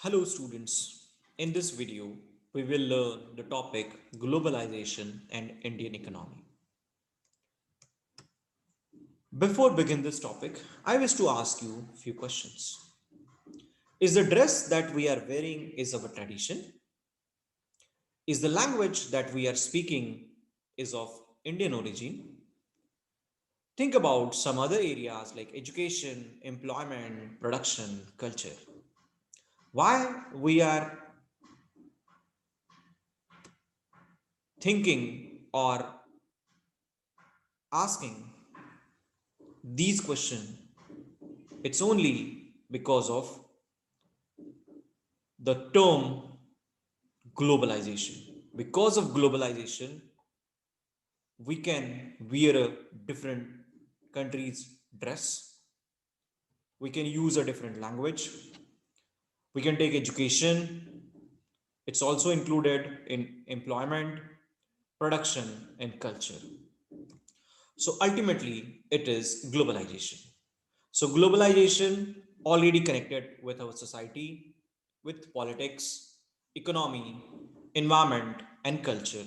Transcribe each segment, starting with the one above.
Hello students, in this video we will learn the topic globalization and Indian economy. Before begin this topic, I wish to ask you a few questions. Is the dress that we are wearing is our tradition? Is the language that we are speaking is of Indian origin? Think about some other areas like education, employment, production, culture. Why we are thinking or asking these questions, it's only because of the term globalization. Because of globalization, we can wear a different country's dress, we can use a different language, we can take education. It's also included in employment, production, and culture. So ultimately, it is globalization. So globalization already connected with our society, with politics, economy, environment, and culture.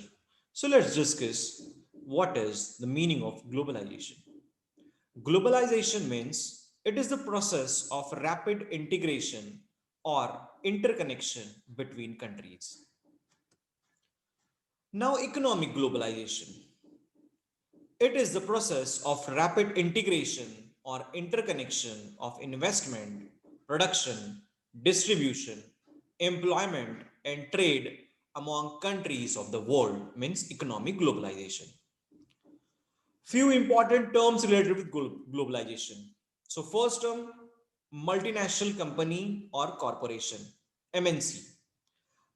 So let's discuss what is the meaning of globalization. Globalization means it is the process of rapid integration or interconnection between countries. Now, economic globalization. It is the process of rapid integration or interconnection of investment, production, distribution, employment, and trade among countries of the world, means economic globalization. Few important terms related with globalization. So, first term, multinational company or corporation, MNC.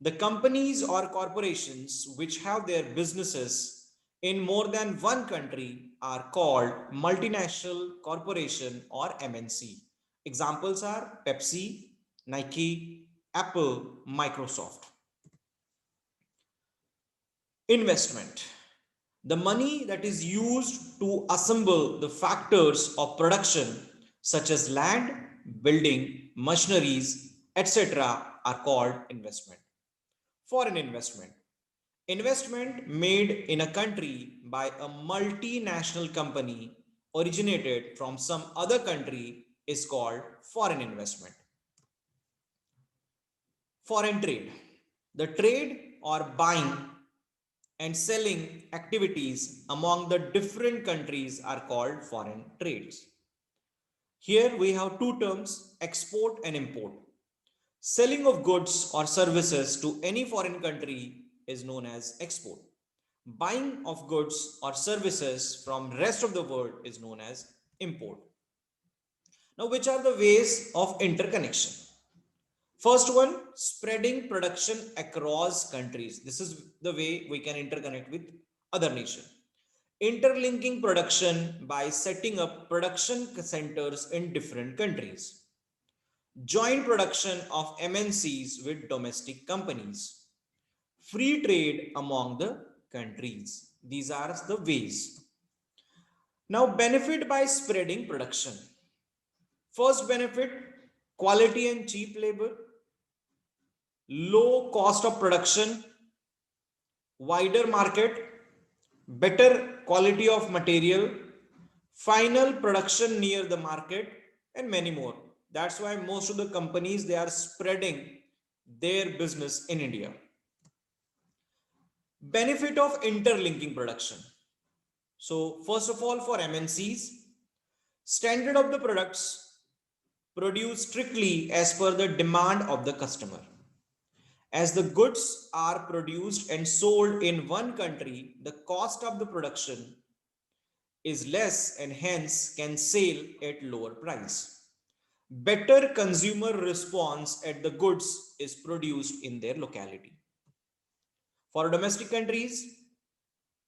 The companies or corporations which have their businesses in more than one country are called multinational corporation or MNC. Examples are Pepsi, Nike, Apple, Microsoft. Investment. The money that is used to assemble the factors of production such as land, building, machineries, etc. are called investment. Foreign investment. Investment made in a country by a multinational company originated from some other country is called foreign investment. Foreign trade. The trade or buying and selling activities among the different countries are called foreign trades. Here we have two terms, export and import. Selling of goods or services to any foreign country is known as export. Buying of goods or services from rest of the world is known as import. Now, which are the ways of interconnection? First one, spreading production across countries. This is the way we can interconnect with other nations. Interlinking production by setting up production centers in different countries. Joint production of MNCs with domestic companies. Free trade among the countries. These are the ways. Now, benefit by spreading production. First benefit, quality and cheap labor, low cost of production, wider market, better quality of material, final production near the market, and many more. That's why most of the companies they are spreading their business in India. Benefit of interlinking production. So first of all, for MNCs, standard of the products produced strictly as per the demand of the customer. As the goods are produced and sold in one country, the cost of the production is less and hence can sell at lower price. Better consumer response at the goods is produced in their locality. For domestic countries,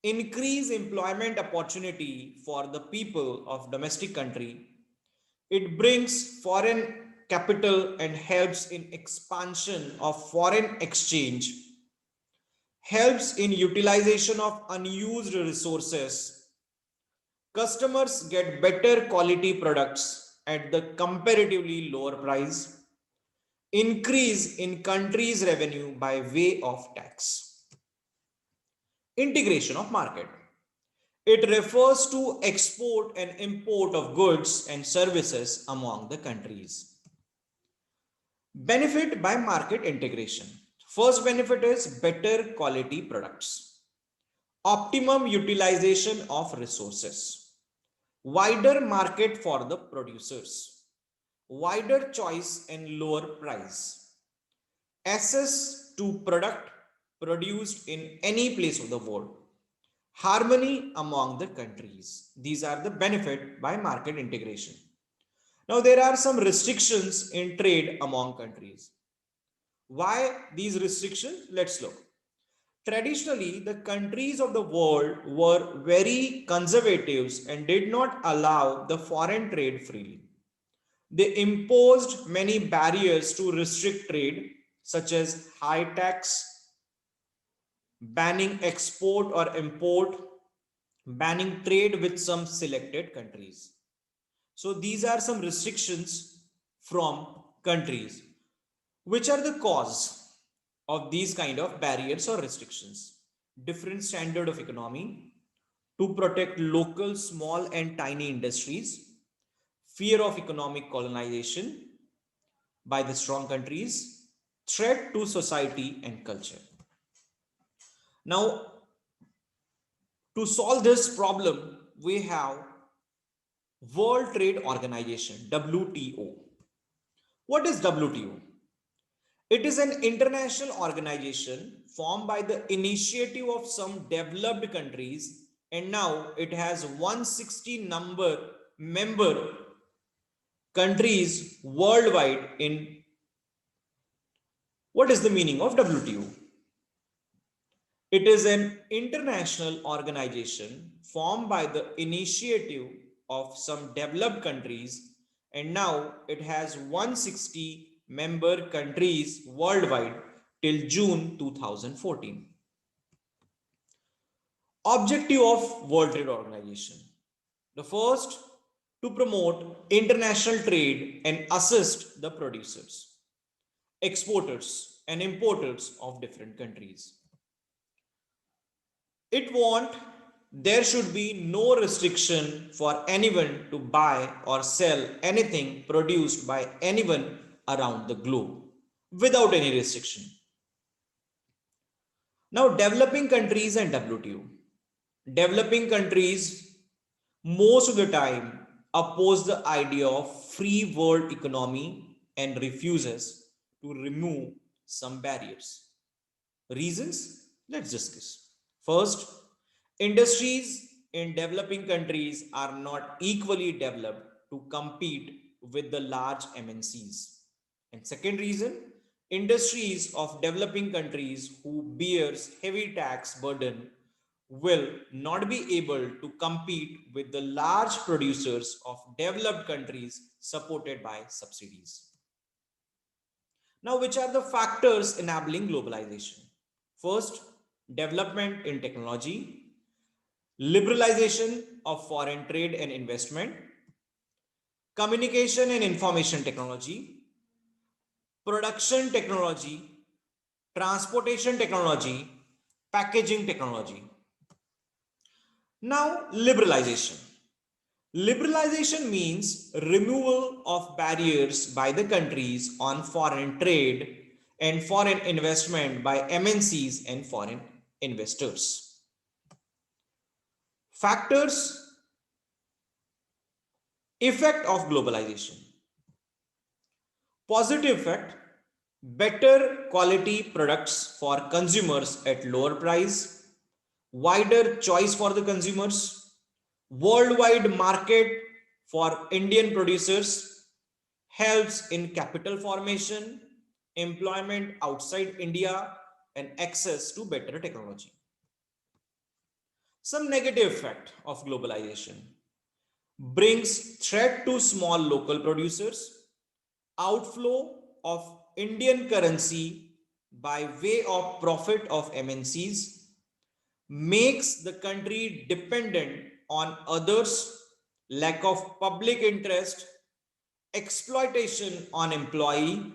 increase employment opportunity for the people of domestic country. It brings foreign capital and helps in expansion of foreign exchange, helps in utilization of unused resources. Customers get better quality products at the comparatively lower price. increase in country's revenue by way of tax. Integration of market. It refers to export and import of goods and services among the countries. Benefit by market integration. First benefit is better quality products, optimum utilization of resources, wider market for the producers, wider choice and lower price, access to product produced in any place of the world, harmony among the countries. These are the benefit by market integration. Now there are some restrictions in trade among countries. Why these restrictions? Let's look. Traditionally, the countries of the world were very conservative and did not allow the foreign trade freely. They imposed many barriers to restrict trade, such as high tax, banning export or import, banning trade with some selected countries. So these are some restrictions from countries. Which are the cause of these kind of barriers or restrictions? Different standard of economy to protect local small and tiny industries, fear of economic colonization by the strong countries, threat to society and culture. Now, to solve this problem, we have World Trade Organization, WTO. What is WTO? It is an international organization formed by the initiative of some developed countries, and now it has 160 member countries worldwide. In what is the meaning of WTO? It is an international organization formed by the initiative of some developed countries, and now it has 160 member countries worldwide till June 2014. Objective of World Trade Organization. The first, to promote international trade and assist the producers, exporters and importers of different countries. It want there should be no restriction for anyone to buy or sell anything produced by anyone around the globe without any restriction. Now, developing countries and WTO. Developing countries most of the time oppose the idea of free world economy and refuses to remove some barriers. Reasons? Let's discuss. First, industries in developing countries are not equally developed to compete with the large MNCs. And second reason, industries of developing countries who bears heavy tax burden will not be able to compete with the large producers of developed countries supported by subsidies. Now, which are the factors enabling globalization? First, development in technology, liberalization of foreign trade and investment, communication and information technology, production technology, transportation technology, packaging technology. Now, liberalization. Liberalization means removal of barriers by the countries on foreign trade and foreign investment by MNCs and foreign investors. Factors, effect of globalization. Positive effect, better quality products for consumers at lower price, wider choice for the consumers, worldwide market for Indian producers, helps in capital formation, employment outside India, and access to better technology. Some negative effect of globalization brings threat to small local producers, outflow of Indian currency by way of profit of MNCs, makes the country dependent on others, lack of public interest, exploitation on employee,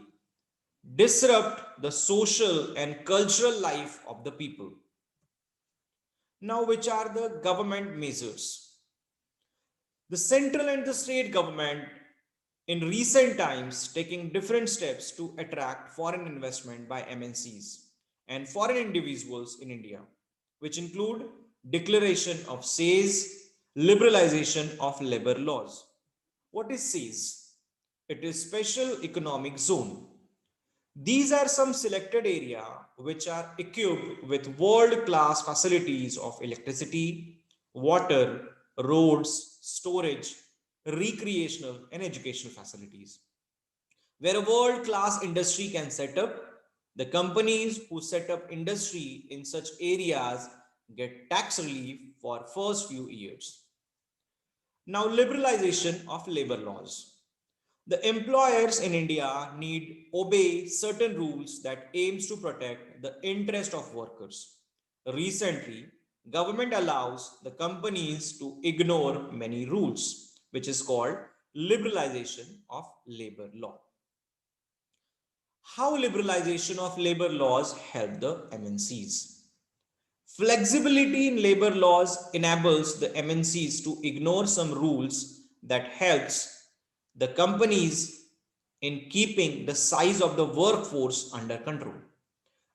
disrupt the social and cultural life of the people. Now, which are the government measures? The central and the state government in recent times taking different steps to attract foreign investment by MNCs and foreign individuals in India, which include declaration of SAYS, liberalization of labor laws. What is SAYS? It is Special Economic Zone. These are some selected area which are equipped with world-class facilities of electricity, water, roads, storage, recreational and educational facilities. Where a world-class industry can set up, the companies who set up industry in such areas get tax relief for first few years. Now, liberalization of labor laws. The employers in India need obey certain rules that aims to protect the interest of workers. Recently, government allows the companies to ignore many rules, which is called liberalization of labor law. How liberalization of labor laws help the MNCs? Flexibility in labor laws enables the MNCs to ignore some rules that helps the companies in keeping the size of the workforce under control.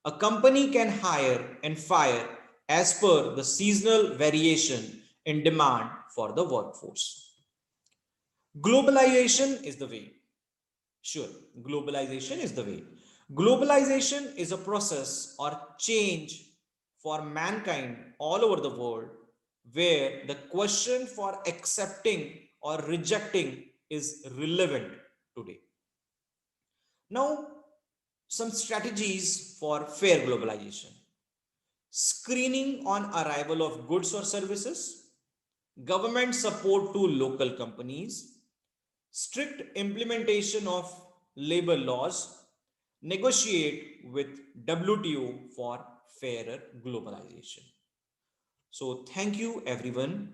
A company can hire and fire as per the seasonal variation in demand for the workforce. Globalization is the way. Sure, globalization is the way. Globalization is a process or change for mankind all over the world where the question for accepting or rejecting is relevant today. Now, some strategies for fair globalization. Screening on arrival of goods or services, government support to local companies, strict implementation of labor laws, negotiate with WTO for fairer globalization. So thank you everyone